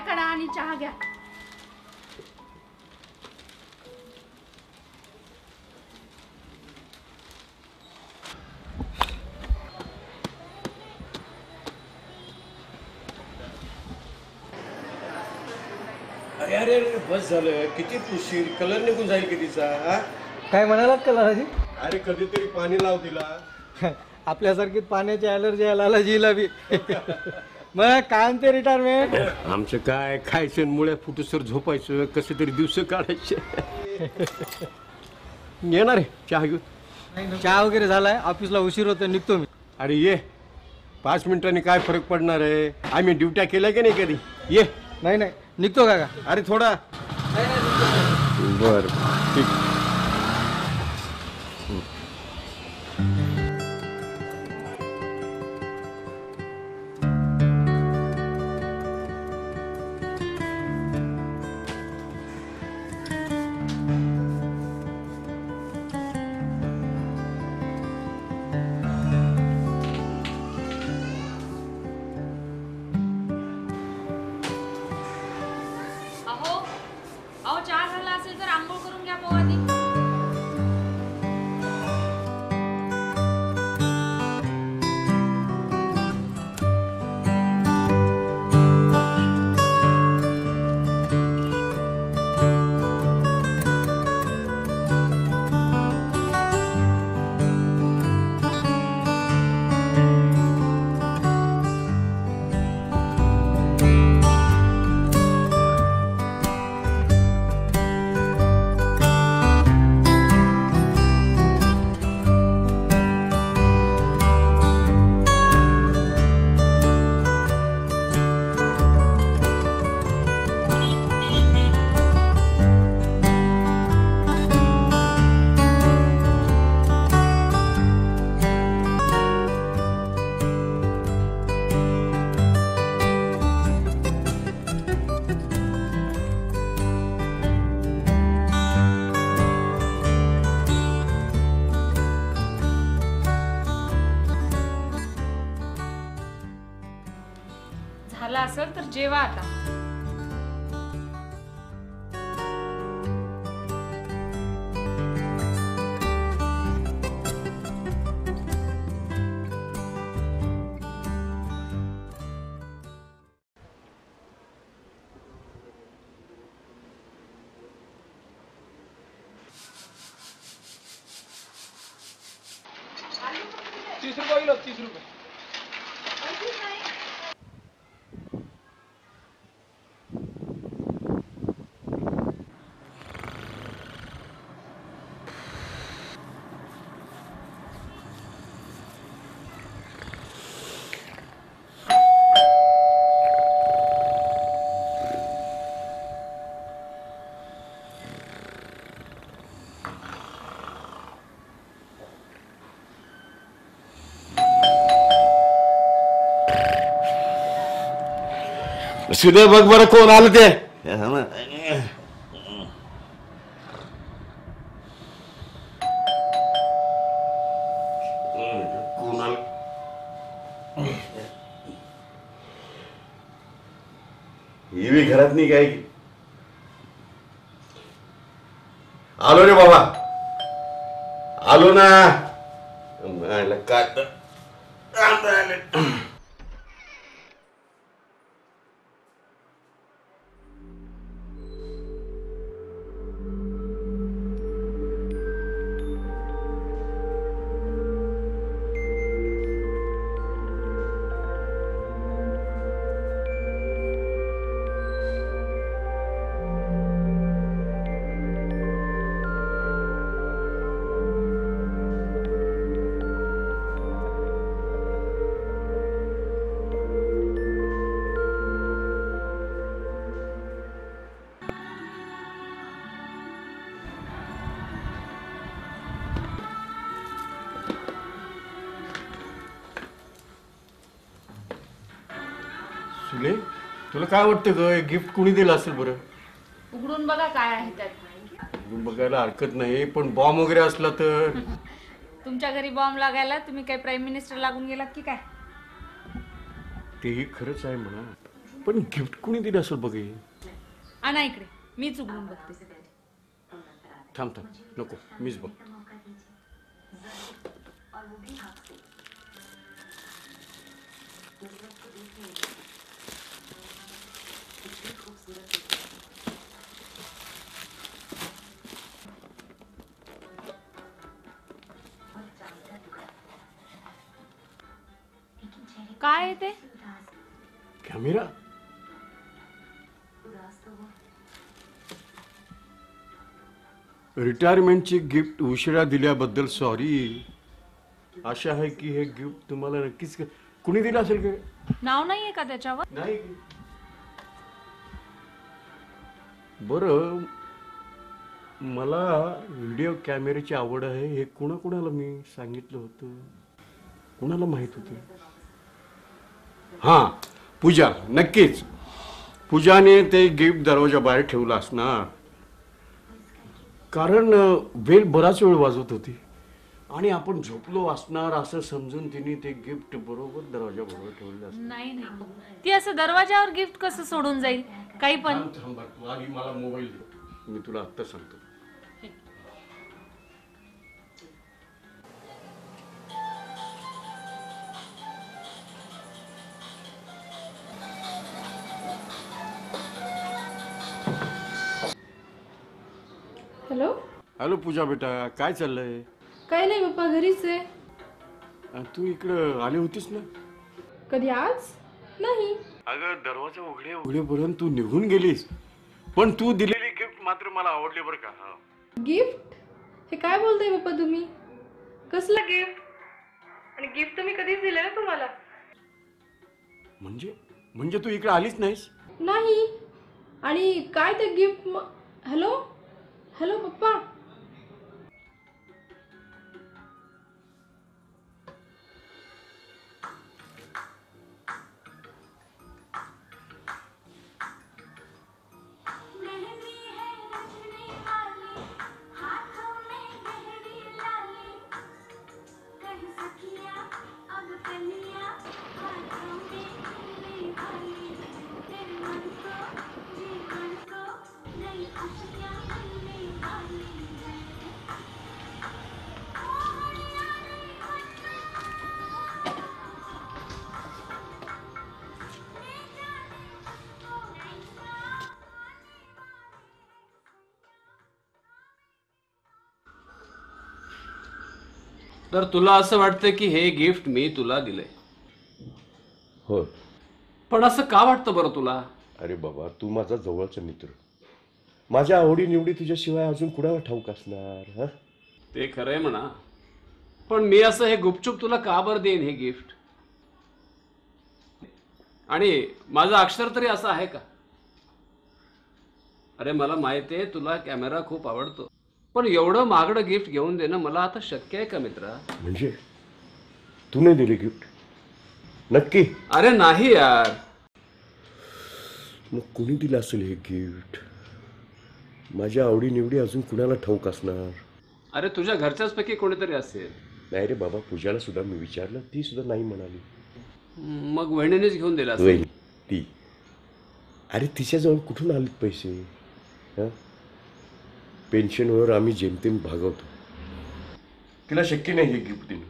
काढा आणि चहा घ्या. अरे अरे अरे बस झालं. किती पुशीर, कलर निघून जाईल कितीचा. काय म्हणालात कलराजी? अरे कधीतरी पाणी लाव तिला. आपल्यासारखी पाण्याची ॲलर्जी आहे लालाजीला बी. मग काय ते रिटायरमेंट? आमचं काय खायचं, मुळ्या फुटूसर झोपायचं, कसे तरी दिवस काढायचे. येणार आहे चहा घेऊन. चहा वगैरे झालाय, ऑफिसला उशीर होतो, निघतो मी. अरे ये, 5 मिनिटांनी काय फरक पडणार आहे. आम्ही ड्युट्या केल्या की नाही कधी. ये. नाही नाही निघतो काका. अरे थोडा. बर ठीक. अहो चहा झाला असेल तर आंघोळ करून घ्या मग आधी. झाला असेल तर जेवा आता. ₹30 ₹30. सुदे बघ बरं कोण आलं ते. कोण आलं. ही घरात नाही काय. आलो रे बाबा, आलो ना. काय तर सुले, तुला काय वाटतं ग, गिफ्ट कोणी दिलं असेल बरं? उघडून बघा काय आहे त्यात. उघडून बघायला हरकत नाही, पण बॉम्ब वगैरे असला तर. तुमच्या घरी बॉम्ब लागायला तुम्ही काय प्राईम मिनिस्टर लागून गेलात की काय? तेही खरंच आहे म्हणा. पण गिफ्ट कुणी दिलं असेल बघे. आणा इकडे, मीच उघडून बघते. थांब थांब, नको, मीच बघ. काय आहे ते? कॅमेरा. रिटायरमेंटची गिफ्ट उशिरा दिल्याबद्दल सॉरी. आशा आहे की हे गिफ्ट तुम्हाला नक्कीच कुणी दिलं असेल का? नाव नाहीये का त्याच्यावर? नाही. बरं, मला व्हिडिओ कॅमेऱ्याची आवड आहे हे कुणाकुणाला मी सांगितलं होतं? कुणाला माहित होतं? हां, पूजा. नक्कीच पूजाने ते गिफ्ट दरवाजा बाहेर ठेवलं असणार, कारण बेल बराच वेळ वाजवत होती आणि आपण झोपलो असणार असं समजून तिने ते गिफ्ट बरोबर दरवाजा बरोबर ठेवलं असणार. नाही नाही, ती असं दरवाजावर गिफ्ट कसं सोडून जाईल? काही पण. थांब तू आधी मला मोबाईल दे, मी तुला आत्ता सांगतो. हॅलो. हॅलो पूजा बेटा, काय चाललंय? काही नाही पप्पा, घरीच आहे. तू इकडं आली होतीस ना? कधी आज? नाही. अगं, दरवाजा उघडेपर्यंत तू निघून गेलीस, पण तू दिलेली गिफ्ट मात्र मला आवडली बरं का. गिफ्ट? हे काय बोलताय पप्पा तुम्ही? कसलं गिफ्ट? आणि गिफ्ट तर मी कधीच दिलं ना तुम्हाला. म्हणजे तू इकडे आलीच नाहीस? नाही. आणि काय ते गिफ्ट? हॅलो हॅलो पप्पा. तर तुला असं वाटतं की हे गिफ्ट मी तुला दिलंय? हो. पण असं का वाटतं बरं तुला? अरे बाबा, तू माझा जवळचा मित्र. माझ्या आवडी निवडी तुझ्याशिवाय अजून कुणाला ठाऊक असणार? हा, ते खरंय म्हणा, पण मी असं हे गुपचूप तुला का बरं देईन हे गिफ्ट? आणि माझं अक्षर तरी असं आहे का? अरे मला माहिती आहे तुला कॅमेरा खूप आवडतो, पण एवढं महागडं गिफ्ट घेऊन देणं मला आता शक्य आहे का मित्रा? म्हणजे तू नाही दिली गिफ्ट? नक्की? अरे नाही यार. मग कुणी दिलं असेल हे गिफ्ट? माझ्या आवडी निवडी अजून कुणाला ठाऊक असणार? अरे तुझ्या घरच्याच पैकी कोणीतरी असेल. नाही रे बाबा, पूजाला सुद्धा मी विचारलं, ती सुद्धा नाही म्हणाली. मग वहिनीनेच घेऊन दिला असेल. वहिनी ती, अरे तिच्याजवळ कुठून आलेत पैसे? हा, पेन्शनवर आम्ही जेमतेम भागवतो. तिला शक्य नाही हे गिफ्ट देणं.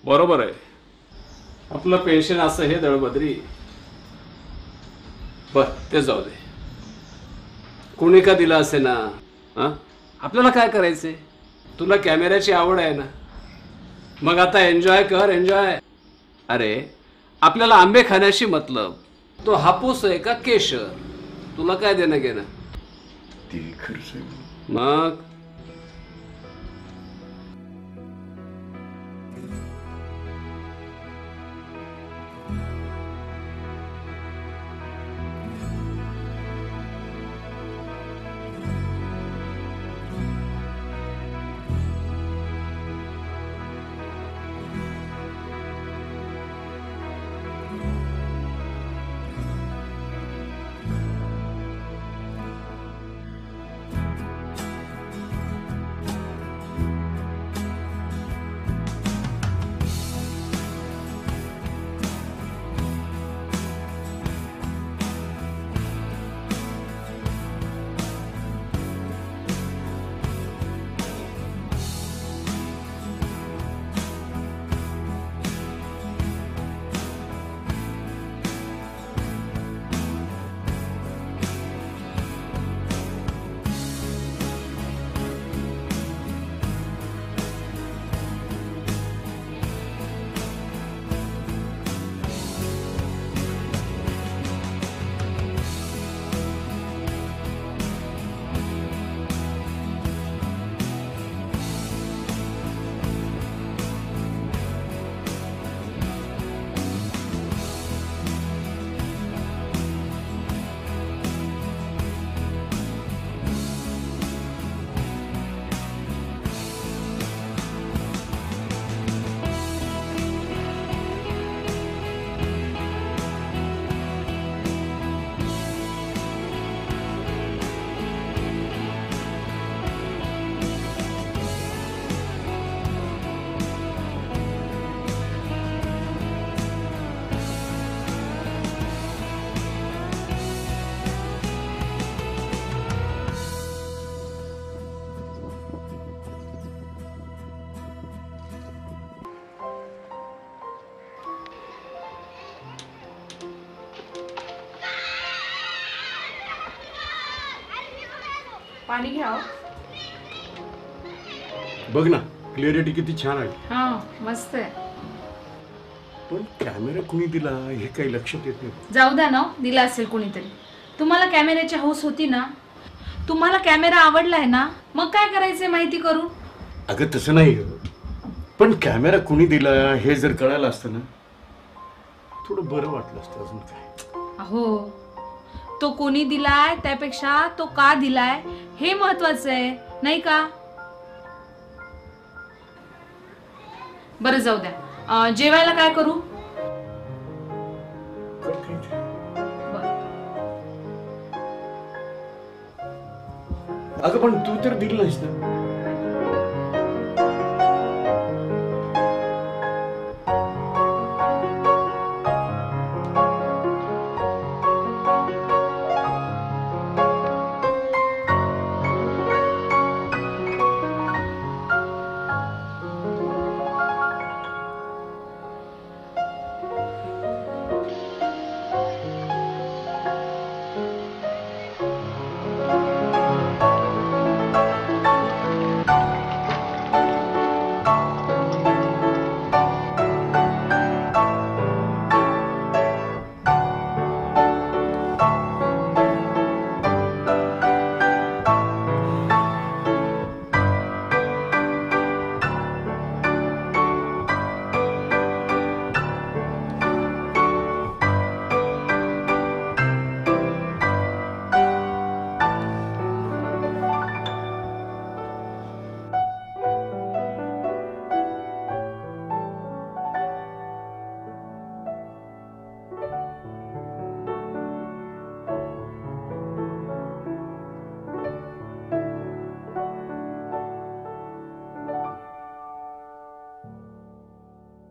बरोबर आहे, आपलं पेन्शन असं हे दळबद्री. बर ते जाऊ दे, कोणी का दिला असे ना. आपल्याला काय करायचंय? तुला कॅमेऱ्याची आवड आहे ना, मग आता एन्जॉय कर, एन्जॉय. अरे आपल्याला आंबे खाण्याशी मतलब, तो हापूस आहे का केशर, तुला काय देणं घेणं? ती खर्च मग पाणी घ्या हो. बघ ना क्लिअरिटी किती छान आहे. हा मस्त आहे. पण कॅमेरा कुणी दिला हे काही लक्षात येत नाही. जाऊ द्या ना, दिला असेल कोणीतरी. तुम्हाला कॅमेऱ्याची हौस होती ना, तुम्हाला कॅमेरा आवडलाय ना, मग काय करायचंय माहिती करून. अगं तसं नाही ग, पण कॅमेरा कुणी दिला हे जर कळालं असतं ना थोडं बरं वाटलं असतं. अजून काय. अहो, तो कोणी दिलाय त्यापेक्षा तो का दिलाय हे महत्वाचं आहे, नाही का. बरं जाऊ द्या. जेवायला काय करू. बरं. अगं पण तू तर दिलं नाहीस ना.